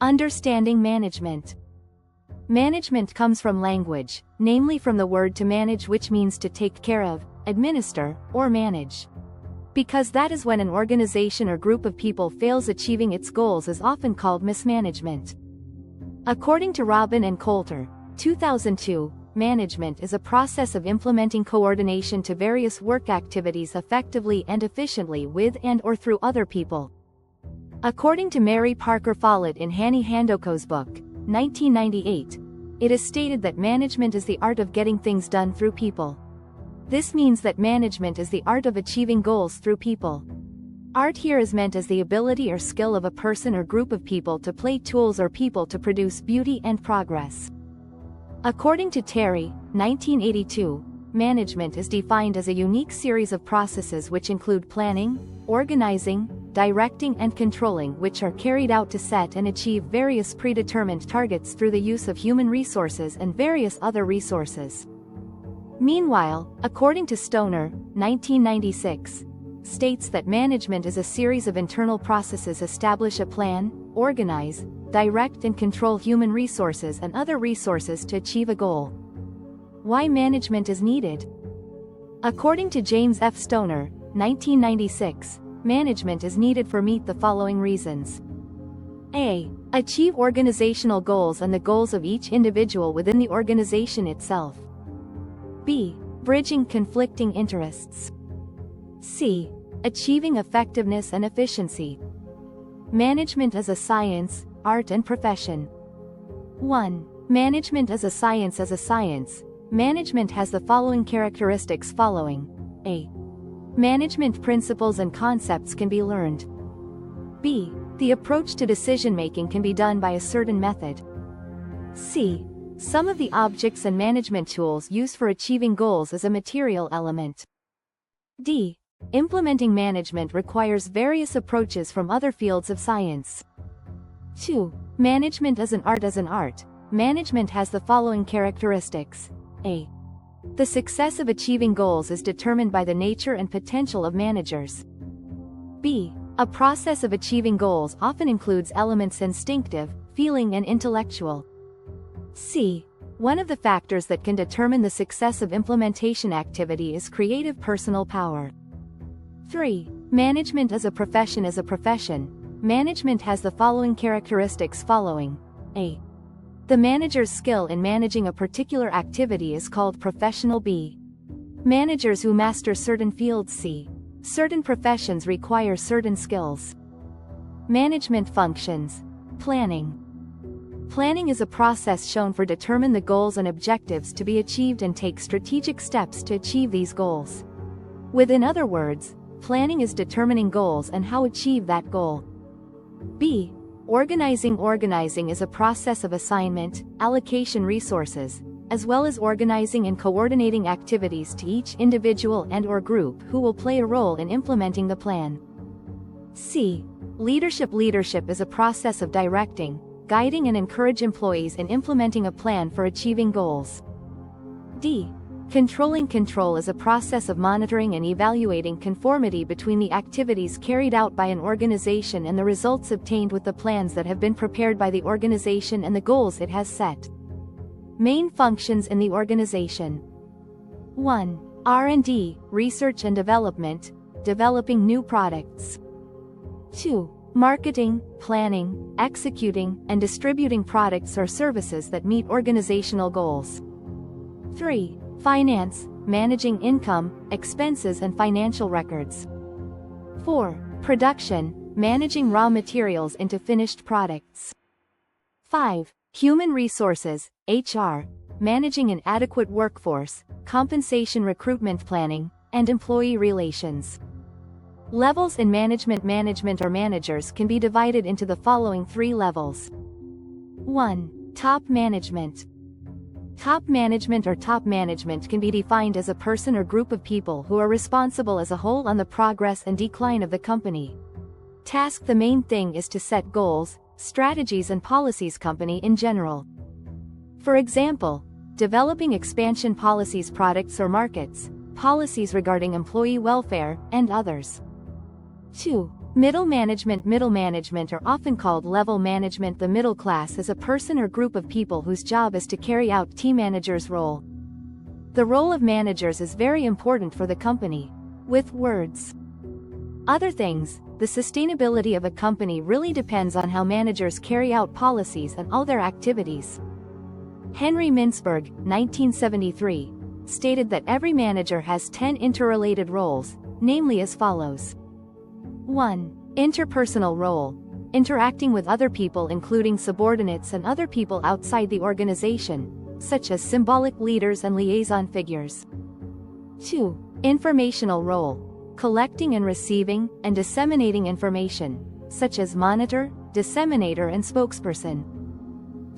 Understanding management. Management comes from language, namely from the word to manage, which means to take care of, administer, or manage. Because that is when an organization or group of people fails achieving its goals is often called mismanagement. According to Robin and Coulter, 2002, management is a process of implementing coordination to various work activities effectively and efficiently with and/or through other people. According to Mary Parker Follett in Hanny Handoko's book, 1998, it is stated that management is the art of getting things done through people. This means that management is the art of achieving goals through people. Art here is meant as the ability or skill of a person or group of people to play tools or people to produce beauty and progress. According to Terry, 1982, management is defined as a unique series of processes which include planning, organizing, directing and controlling, which are carried out to set and achieve various predetermined targets through the use of human resources and various other resources. Meanwhile, according to Stoner, 1996, states that management is a series of internal processes establish a plan, organize, direct and control human resources and other resources to achieve a goal. Why management is needed? According to James F. Stoner, 1996, management is needed for meet the following reasons. A. Achieve organizational goals and the goals of each individual within the organization itself. B. Bridging conflicting interests. C. Achieving effectiveness and efficiency. Management as a science, art and profession. 1. Management as a science. As a science, management has the following characteristics following. A. Management principles and concepts can be learned. B. The approach to decision-making can be done by a certain method. C. Some of the objects and management tools used for achieving goals is a material element. D. Implementing management requires various approaches from other fields of science. 2. Management as an art. As an art, management has the following characteristics. A. The success of achieving goals is determined by the nature and potential of managers. B. A process of achieving goals often includes elements instinctive, feeling and intellectual. C. One of the factors that can determine the success of implementation activity is creative personal power. 3. Management as a profession. As a profession, management has the following characteristics following. A. The manager's skill in managing a particular activity is called professional. B. Managers who master certain fields. C. Certain professions require certain skills. Management functions. Planning. Planning is a process shown for determine the goals and objectives to be achieved and take strategic steps to achieve these goals. In other words, planning is determining goals and how achieve that goal. B. Organizing. Organizing is a process of assignment, allocation resources, as well as organizing and coordinating activities to each individual and/or group who will play a role in implementing the plan. C. Leadership. Leadership is a process of directing, guiding and encourage employees in implementing a plan for achieving goals. D. Controlling. Control is a process of monitoring and evaluating conformity between the activities carried out by an organization and the results obtained with the plans that have been prepared by the organization and the goals it has set. Main functions in the organization. 1. R&D, research and development, developing new products. 2. Marketing, planning, executing, and distributing products or services that meet organizational goals. 3. Finance, managing income, expenses and financial records. 4. Production, managing raw materials into finished products. 5. Human resources, HR, managing an adequate workforce, compensation recruitment planning, and employee relations. Levels in management. Management or managers can be divided into the following 3 levels. 1. Top management. Top management or top management can be defined as a person or group of people who are responsible as a whole on the progress and decline of the company. Task. The main thing is to set goals, strategies and policies company in general. For example, developing expansion policies, products or markets, policies regarding employee welfare, and others. 2. Middle management are often called level management. The middle class is a person or group of people whose job is to carry out team manager's role. The role of managers is very important for the company. With words. Other things, the sustainability of a company really depends on how managers carry out policies and all their activities. Henry Mintzberg, 1973, stated that every manager has 10 interrelated roles, namely as follows. 1. Interpersonal role. Interacting with other people including subordinates and other people outside the organization, such as symbolic leaders and liaison figures. 2. Informational role. Collecting and receiving and disseminating information, such as monitor, disseminator and spokesperson.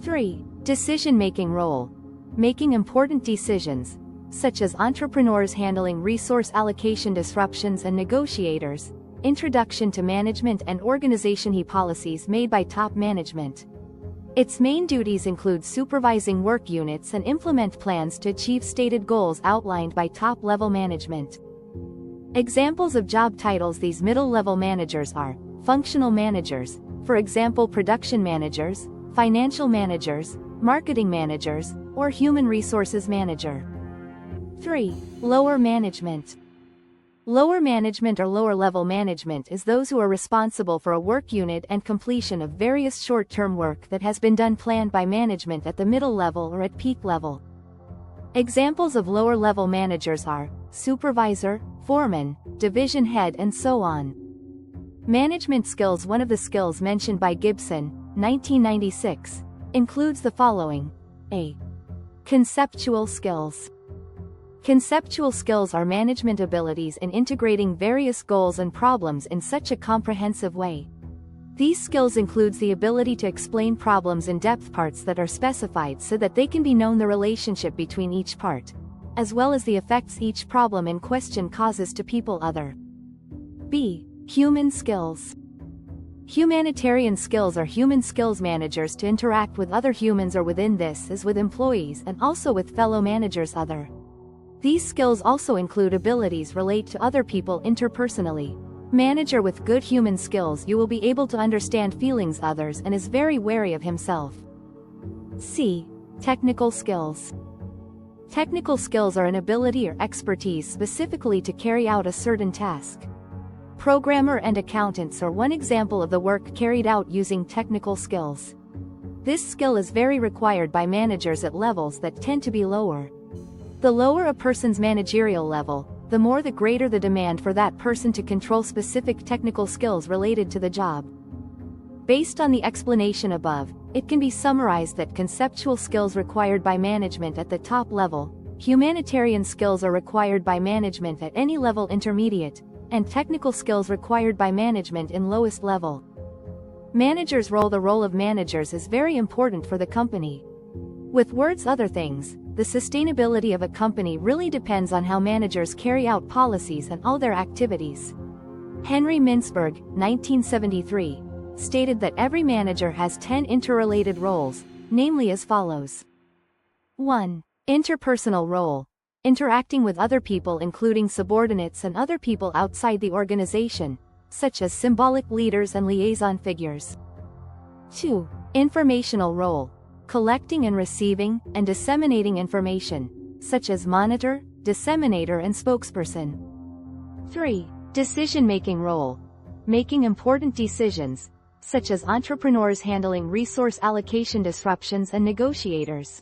3. Decision-making role. Making important decisions, such as entrepreneurs handling resource allocation disruptions and negotiators. Introduction to management and organization policies made by top management. Its main duties include supervising work units and implement plans to achieve stated goals outlined by top-level management. Examples of job titles: these middle-level managers are functional managers, for example production managers, financial managers, marketing managers, or human resources manager. 3. Lower management. Lower management or lower-level management is those who are responsible for a work unit and completion of various short-term work that has been done planned by management at the middle level or at peak level. Examples of lower-level managers are supervisor, foreman, division head and so on. Management skills. One of the skills mentioned by Gibson, 1996, includes the following. A. Conceptual skills. Conceptual skills are management abilities in integrating various goals and problems in such a comprehensive way. These skills includes the ability to explain problems in depth, parts that are specified so that they can be known, the relationship between each part, as well as the effects each problem in question causes to people. Other. B. Human skills. Humanitarian skills are human skills managers to interact with other humans or within this as with employees and also with fellow managers. Other. These skills also include abilities relate to other people interpersonally. Manager with good human skills, you will be able to understand feelings others and is very wary of himself. C. Technical skills. Technical skills are an ability or expertise specifically to carry out a certain task. Programmer and accountants are one example of the work carried out using technical skills. This skill is very required by managers at levels that tend to be lower. The lower a person's managerial level, the more the greater the demand for that person to control specific technical skills related to the job. Based on the explanation above, it can be summarized that conceptual skills required by management at the top level, humanitarian skills are required by management at any level intermediate, and technical skills required by management in lowest level. Managers' role. The role of managers is very important for the company. With words, other things, the sustainability of a company really depends on how managers carry out policies and all their activities. Henry Mintzberg, 1973, stated that every manager has 10 interrelated roles, namely as follows. 1. Interpersonal role. Interacting with other people including subordinates and other people outside the organization, such as symbolic leaders and liaison figures. 2. Informational role. Collecting and receiving and disseminating information, such as monitor, disseminator and spokesperson. 3. Decision-making role. Making important decisions, such as entrepreneurs handling resource allocation disruptions and negotiators.